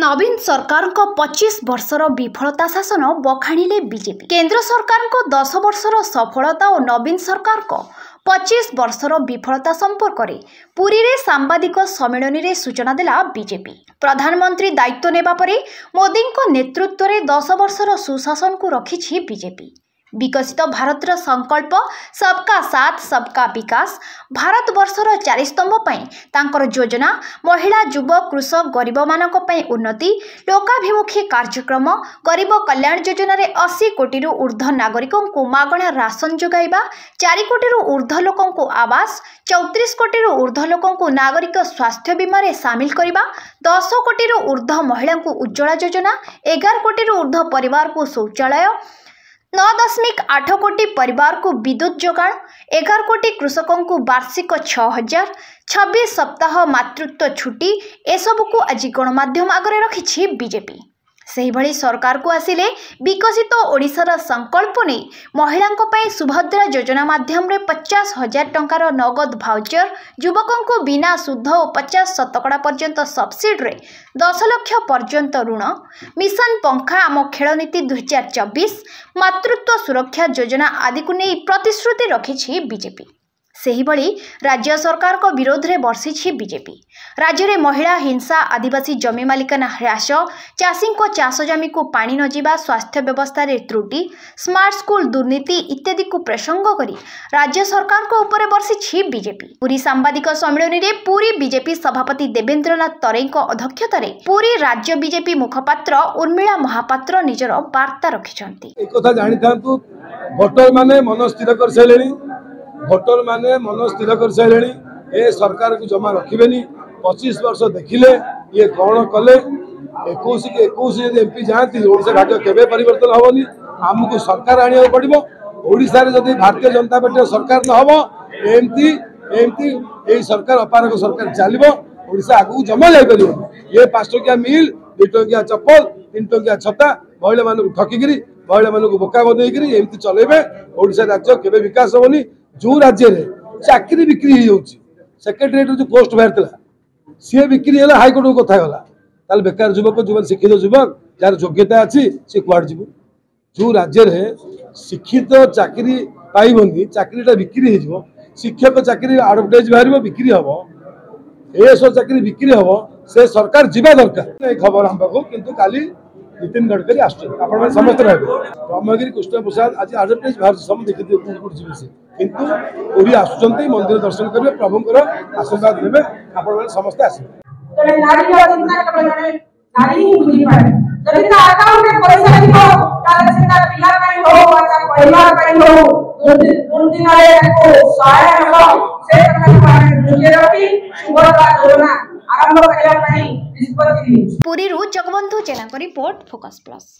नवीन सरकार को 25 वर्षर विफलता शासन बखाणिले बीजेपी। केंद्र सरकार को 10 वर्षर सफलता और नवीन सरकार को 25 वर्षर विफलता संपर्क में पुरी रे सांबादिक सम्मेलन में सूचना देला बीजेपी। प्रधानमंत्री दायित्व नेबा परे मोदी नेतृत्व में 10 वर्षर सुशासन को रखिछि बीजेपी। विकसित भारतर संकल्प सबका साथ सबका विकास भारत वर्षर 4 स्तंभ तांकर योजना महिला युवक कृषक गरीब मानक उन्नति लोकाभिमुखी कार्यक्रम गरीब कल्याण योजना रे 80 कोटी ऊर्ध्व नागरिकों को मागणा राशन जोगाइबा 4 कोटी ऊर्ध्व लोकों को आवास 34 कोटी ऊर्ध्व लोकों को नागरिक स्वास्थ्य बीमा रे शामिल करबा 10 कोटी ऊर्ध्व महिला को उज्ज्वला योजना 11 कोटी ऊर्ध्व परिवार को शौचालय 9.8 कोटी परिवार को विद्युत जोगाण 11 कोटी कृषकों को वार्षिक 6000 26 सप्ताह मातृत्व छुट्टी एसबू को आज गणमाध्यम आगे रखिछि बीजेपी। सही भली सरकार को आसिले विकसित ओडिशार संकल्प नहीं महिलांको पई सुभद्रा योजना माध्यम रे 50,000 टंकार नगद भाउचर युवकों को बिना सुध और 50% पर्यंत सब्सिडी रे 10 लाख पर्यंत ऋण मिशन पंखा आम खेल नीति 2024 मातृत्व सुरक्षा योजना आदि को नहीं प्रतिश्रुति रखिछि बीजेपी। सही भली राज्य सरकार को विरोध रे बर्षिछि बीजेपी। राज्य में महिला हिंसा आदिवासी जमी मालिकाना ह्रास चाषी को चाष जमी को पानी न जीवा स्वास्थ्य व्यवस्था रे त्रुटि स्मार्ट स्कूल दुर्नीति इत्यादि को प्रसंग करी राज्य सरकार को ऊपर बर्षिछि बीजेपी। पुरी सांबादिक सम्मेलन में पुरी बीजेपी सभापति देवेंद्रनाथ तरेई अध्यक्षतार पुरी राज्य बीजेपी मुखपात्र उर्मिला महापात्र निजर वार्ता रखिछंती। भोटर माने मन स्थिर कर सारे ए सरकार को जमा रखिबेनी 25 वर्ष देखिले ये कौन कले 21 के 21 एमपी जाती ओडिशा राज्य केबे परिवर्तन होबनी आमको सरकार आनिया पड़िबो। ओडिशा रे जदि भारतीय जनता पार्टी सरकार न होबो एमती एमती ए सरकार अपारक सरकार चलिबो ओडिशा आगु जमा जाय परिबो। ये 5 टकिया मिल 2 टकिया चप्पल 3 टकिया छता महिला मानक ठकिगिरी महिला मानक बोका बनेगिरी एमती चलेबे ओडिशा राज्य केबे विकास होबनी। जो राज्य में चाकरी बिक्री सेक्रेटेरिएट जो पोस्ट बाहर सी बिक्री है हाईकोर्ट को कथा गला बेकार युवक जो शिक्षित युवक जार योग्यता अच्छी सी कुआड़ जीव। जो राज्य में शिक्षित चाकरी पाइबनी चाकरीटा बिक्री हो शिक्षक चाकरी आडभटाइज बाहर बिक्री हम एसो चाकरी बिक्री हम से सरकार जीवा दरकार खबर हम पाखु किंतु काली नितिन गडकरी आसमें समस्त रहे ब्रह्मगिरी कृष्ण प्रसाद आज आडभटाइज बाहर सब देखिए जी से किंतु पूरी आसुचंती मंदिर दर्शन करेंगे प्रभुंकर आशीर्वाद देवे आपण समस्त आसे पुरी जगबंधु जेना रिपोर्ट फोकस प्लस।